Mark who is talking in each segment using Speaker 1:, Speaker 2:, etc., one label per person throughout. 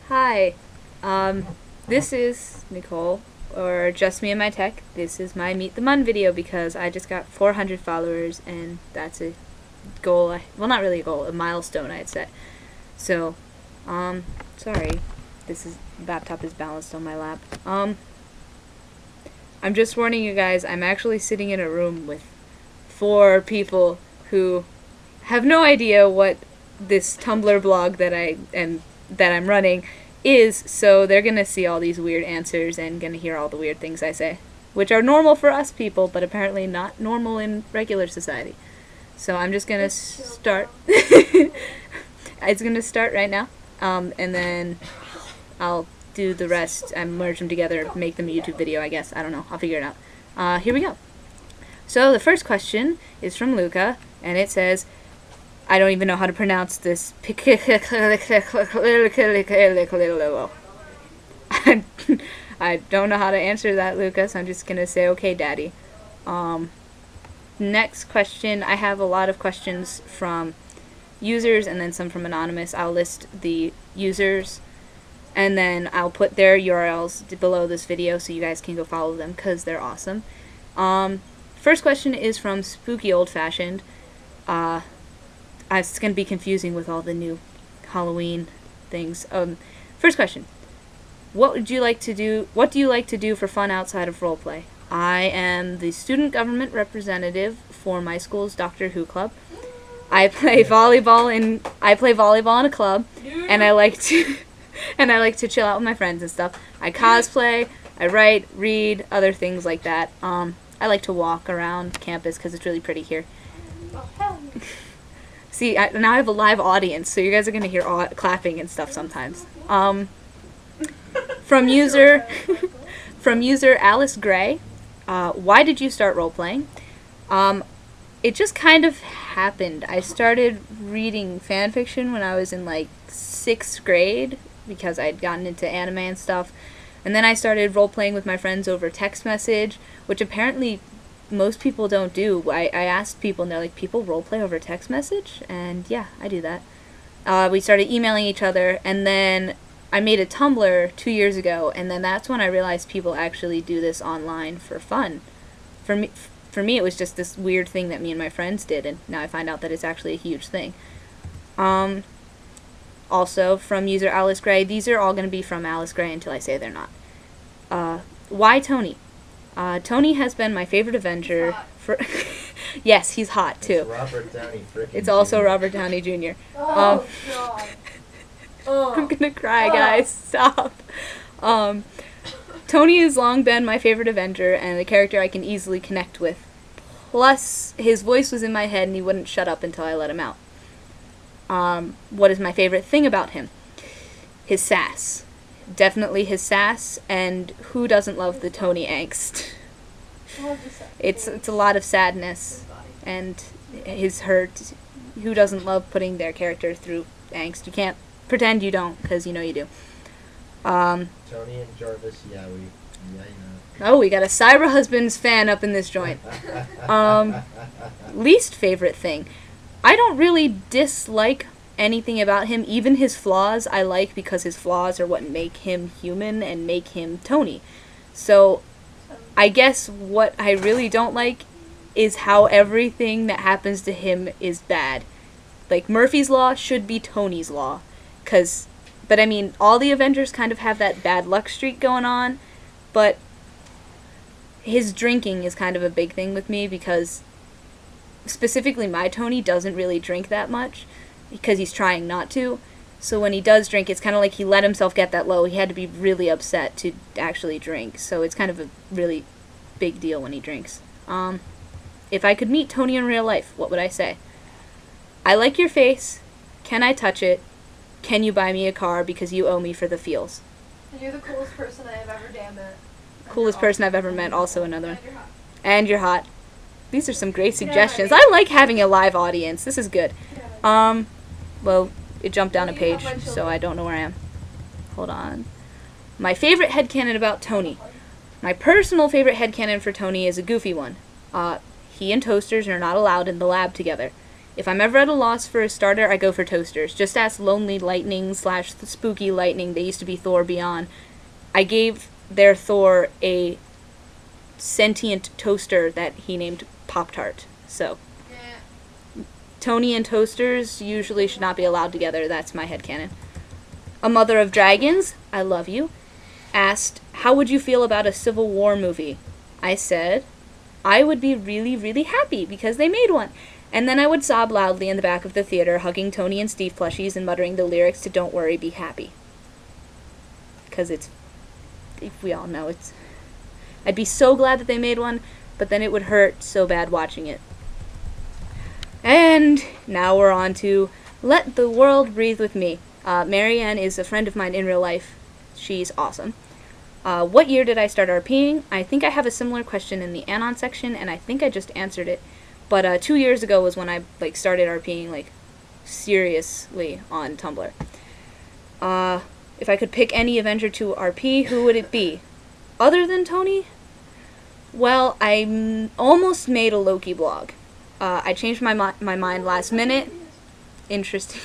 Speaker 1: Hi, this is Nicole, or Justmeandmytech. This is my Meet the Mun video because I just got 400 followers, and that's a goal, well, not really a goal, a milestone I had set. So, sorry, laptop is balanced on my lap. I'm just warning you guys, I'm actually sitting in a room with 4 people who have no idea what this Tumblr blog that I'm running is, so they're gonna see all these weird answers and gonna hear all the weird things I say, which are normal for us people, but apparently not normal in regular society. So I'm just gonna start. It's gonna start right now, and then I'll do the rest. I merge them together, make them a YouTube video, I guess. I don't know. I'll figure it out. Here we go. So the first question is from Luca, and it says, I don't even know how to pronounce this. I don't know how to answer that, Luca, so I'm just going to say, okay, Daddy. Next question. I have a lot of questions from users and then some from Anonymous. I'll list the users, and then I'll put their URLs below this video so you guys can go follow them because they're awesome. First question is from Spooky Old Fashioned. It's going to be confusing with all the new Halloween things. First question. What do you like to do for fun outside of roleplay? I am the student government representative for my school's Doctor Who club. I play volleyball in a club, and I like to chill out with my friends and stuff. I cosplay, I write, read, other things like that. I like to walk around campus because it's really pretty here. See, now I have a live audience, so you guys are going to hear clapping and stuff sometimes. From user Alice Gray, why did you start role-playing? It just kind of happened. I started reading fan fiction when I was in, like, 6th grade because I'd gotten into anime and stuff. And then I started role-playing with my friends over text message, which apparently most people don't do. I asked people, and they're like, people roleplay over text message? And yeah, I do that. We started emailing each other, and then I made a Tumblr 2 years ago, and then that's when I realized people actually do this online for fun. For me, it was just this weird thing that me and my friends did, and now I find out that it's actually a huge thing. Also, from user Alice Gray, these are all going to be from Alice Gray until I say they're not. Why Tony? Tony has been my favorite Avenger for... Yes, he's hot, too.
Speaker 2: It's Robert Downey frickin'
Speaker 1: It's also
Speaker 2: Jr.
Speaker 1: Robert Downey Jr.
Speaker 3: Oh, God.
Speaker 1: I'm gonna cry, guys. Stop. Tony has long been my favorite Avenger and a character I can easily connect with. Plus, his voice was in my head and he wouldn't shut up until I let him out. What is my favorite thing about him? His sass. Definitely his sass, and who doesn't love the Tony angst? It's a lot of sadness and his hurt. Who doesn't love putting their character through angst? You can't pretend you don't, because you know you do.
Speaker 2: Tony and Jarvis, yeah, you know.
Speaker 1: Oh, we got a Cyber Husbands fan up in this joint. Least favorite thing. I don't really dislike anything about him. Even his flaws I like because his flaws are what make him human and make him Tony. So I guess what I really don't like is how everything that happens to him is bad. Like, Murphy's Law should be Tony's Law. But I mean, all the Avengers kind of have that bad luck streak going on, but his drinking is kind of a big thing with me because specifically my Tony doesn't really drink that much because he's trying not to. So when he does drink, it's kind of like he let himself get that low. He had to be really upset to actually drink. So it's kind of a really big deal when he drinks. If I could meet Tony in real life, what would I say? I like your face. Can I touch it? Can you buy me a car because you owe me for the feels?
Speaker 3: And you're the coolest person I have ever damn met.
Speaker 1: Coolest person I've ever met, also another one.
Speaker 3: And you're hot.
Speaker 1: And you're hot. These are some great suggestions. I like having a live audience. This is good. Well, it jumped down a page, so I don't know where I am. Hold on. My favorite headcanon about Tony. My personal favorite headcanon for Tony is a goofy one. He and Toasters are not allowed in the lab together. If I'm ever at a loss for a starter, I go for toasters. Just ask Lonely Lightning / the Spooky Lightning. They used to be Thor Beyond. I gave their Thor a sentient toaster that he named Pop-Tart. So, Tony and toasters usually should not be allowed together. That's my headcanon. A Mother of Dragons, I love you, asked, how would you feel about a Civil War movie? I said, I would be really, really happy because they made one. And then I would sob loudly in the back of the theater, hugging Tony and Steve plushies and muttering the lyrics to Don't Worry, Be Happy. Because we all know I'd be so glad that they made one, but then it would hurt so bad watching it. And now we're on to Let the World Breathe with Me. Marianne is a friend of mine in real life. She's awesome. What year did I start RPing? I think I have a similar question in the Anon section, and I think I just answered it. But 2 years ago was when I started RPing seriously on Tumblr. If I could pick any Avenger to RP, who would it be? Other than Tony? Well, I almost made a Loki blog. I changed my mind last minute. Interesting.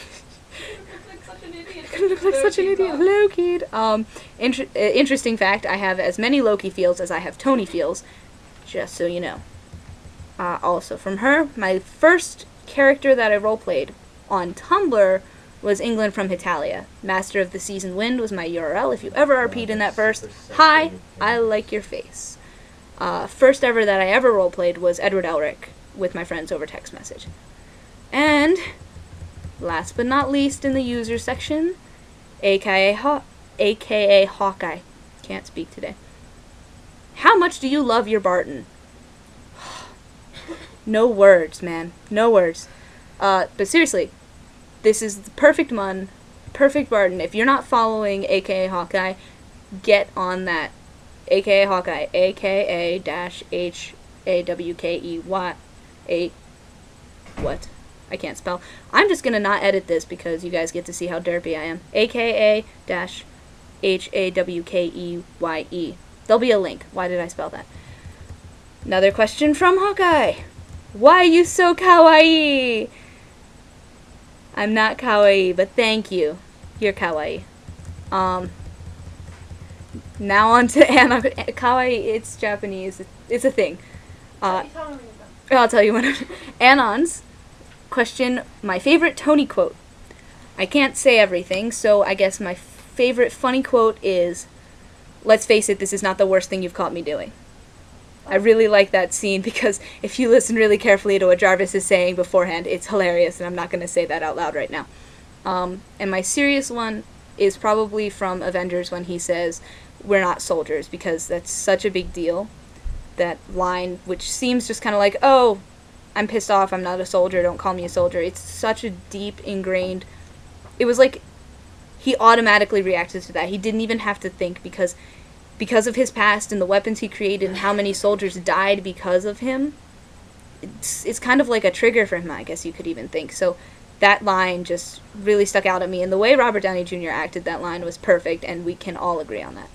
Speaker 1: Look like such an idiot. Loki. Interesting fact, I have as many Loki feels as I have Tony feels, just so you know. Also from her, my first character that I roleplayed on Tumblr was England from Hitalia. Master of the Season Wind was my URL. If you ever RP'd in that verse, hi, I like your face. First ever that I ever roleplayed was Edward Elric with my friends over text message. And last but not least in the user section, aka Hawkeye. Can't speak today. How much do you love your Barton? No words, man. No words. But seriously, this is the perfect perfect Barton. If you're not following aka Hawkeye, get on that. Aka Hawkeye. AKA-HAWKEY. What? I can't spell. I'm just gonna not edit this because you guys get to see how derpy I am. AKA-HAWKEYE. There'll be a link. Why did I spell that? Another question from Hawkeye. Why you so kawaii? I'm not kawaii, but thank you. You're kawaii. Now on to Anna. Kawaii, it's Japanese. It's a thing. I'll tell you when. Anon's question, my favorite Tony quote. I can't say everything, so I guess my favorite funny quote is, let's face it, this is not the worst thing you've caught me doing. I really like that scene because if you listen really carefully to what Jarvis is saying beforehand, it's hilarious, and I'm not going to say that out loud right now. And my serious one is probably from Avengers when he says, we're not soldiers, because that's such a big deal. That line, which seems just kind of like, oh, I'm pissed off, I'm not a soldier, don't call me a soldier. It's such a deep, ingrained... It was like he automatically reacted to that. He didn't even have to think because of his past and the weapons he created and how many soldiers died because of him. It's kind of like a trigger for him, I guess you could even think. So that line just really stuck out at me, and the way Robert Downey Jr. acted that line was perfect, and we can all agree on that.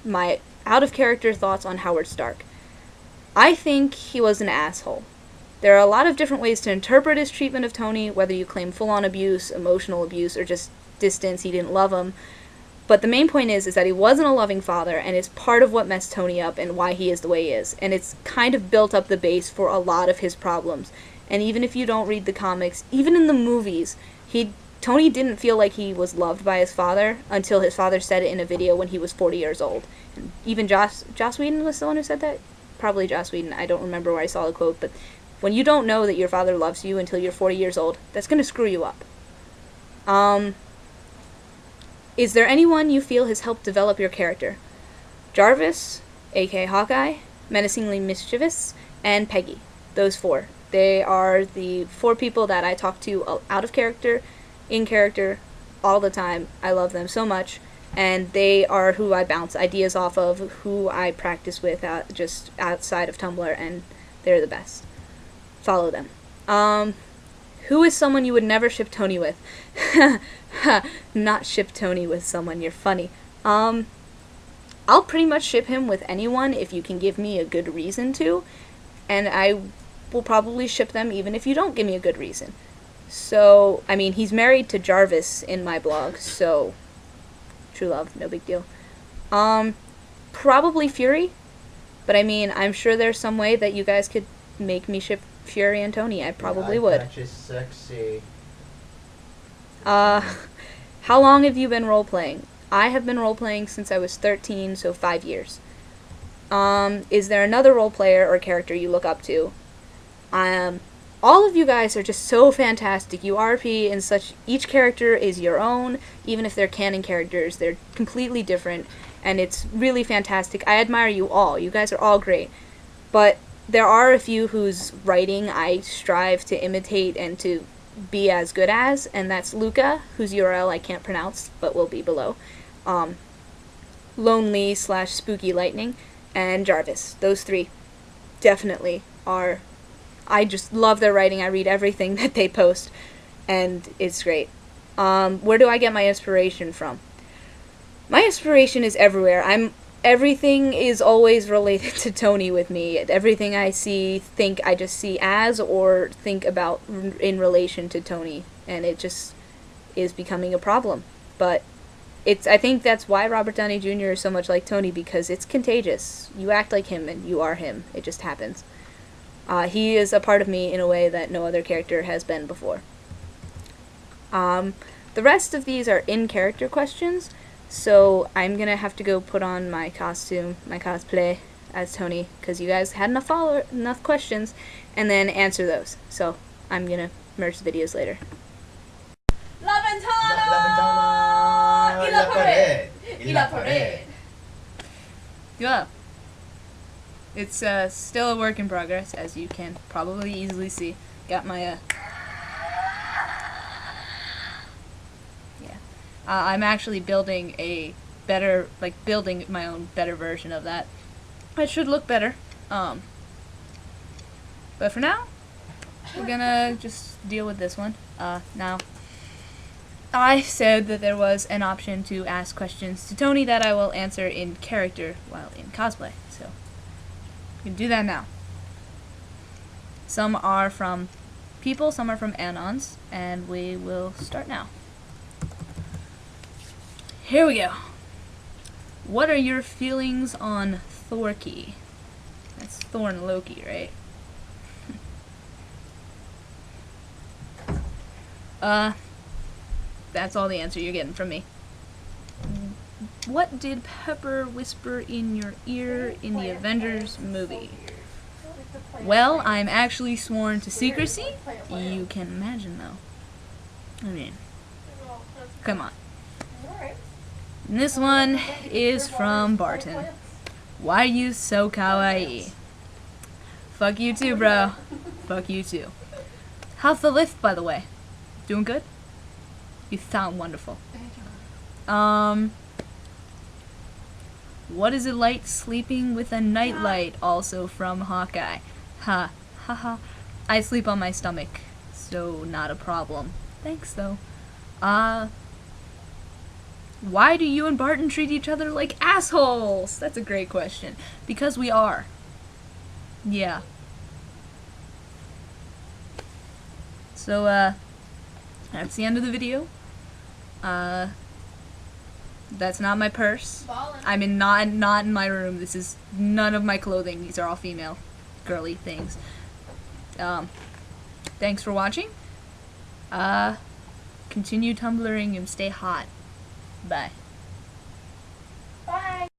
Speaker 1: My out-of-character thoughts on Howard Stark. I think he was an asshole. There are a lot of different ways to interpret his treatment of Tony, whether you claim full-on abuse, emotional abuse, or just distance, he didn't love him. But the main point is that he wasn't a loving father, and is part of what messed Tony up and why he is the way he is. And it's kind of built up the base for a lot of his problems. And even if you don't read the comics, even in the movies, Tony didn't feel like he was loved by his father until his father said it in a video when he was 40 years old. And even Joss Whedon was the one who said that? Probably Joss Whedon. I don't remember where I saw the quote, but when you don't know that your father loves you until you're 40 years old, that's going to screw you up. Is there anyone you feel has helped develop your character? Jarvis, aka Hawkeye, Menacingly Mischievous, and Peggy. Those four. They are the four people that I talk to out of character, in character, all the time. I love them so much, and they are who I bounce ideas off of, who I practice with just outside of Tumblr, and they're the best. Follow them. Who is someone you would never ship Tony with? Not ship Tony with someone, you're funny. I'll pretty much ship him with anyone if you can give me a good reason to, and I will probably ship them even if you don't give me a good reason. So, I mean, he's married to Jarvis in my blog, so true love, no big deal. Probably Fury, but I mean, I'm sure there's some way that you guys could make me ship Fury and Tony. I probably would.
Speaker 2: That's just sexy.
Speaker 1: How long have you been role-playing? I have been role-playing since I was 13, so 5 years. Is there another role player or character you look up to? All of you guys are just so fantastic. You RP in such, each character is your own, even if they're canon characters, they're completely different, and it's really fantastic. I admire you all. You guys are all great. But there are a few whose writing I strive to imitate and to be as good as, and that's Luca, whose URL I can't pronounce, but will be below. Lonely/Spooky Lightning, and Jarvis. Those three definitely are. I just love their writing. I read everything that they post, and it's great. Where do I get my inspiration from? My inspiration is everywhere. Everything is always related to Tony with me. Everything I see, I just see as or think about in relation to Tony, and it just is becoming a problem. But I think that's why Robert Downey Jr. is so much like Tony, because it's contagious. You act like him and you are him. It just happens. He is a part of me in a way that no other character has been before. The rest of these are in-character questions, so I'm gonna have to go put on my costume, my cosplay as Tony, because you guys had enough questions, and then answer those. So I'm gonna merge the videos later.
Speaker 3: La ventana y la pared. Y la pared.
Speaker 1: Yeah. It's still a work in progress, as you can probably easily see. Got my yeah. I'm actually building a better, building my own better version of that. It should look better. But for now, we're gonna just deal with this one. Now, I said that there was an option to ask questions to Tony that I will answer in character while in cosplay, so you can do that now. Some are from people, some are from Anons, and we will start now. Here we go. What are your feelings on Thorky? That's Thor and Loki, right? That's all the answer you're getting from me. What did Pepper whisper in your ear in the Avengers movie? Well, I'm actually sworn to secrecy. You can imagine, though. I mean, come on. And this one is from Barton. Why are you so kawaii? Fuck you too, bro. Fuck you too. How's the lift, by the way? Doing good? You sound wonderful. What is it like sleeping with a nightlight? Also from Hawkeye. Ha, ha ha. I sleep on my stomach, so not a problem. Thanks, though. Why do you and Barton treat each other like assholes? That's a great question. Because we are. Yeah. So, that's the end of the video. That's not my purse. I'm not in my room. This is none of my clothing. These are all female, girly things. Thanks for watching. Continue tumbling and stay hot. Bye.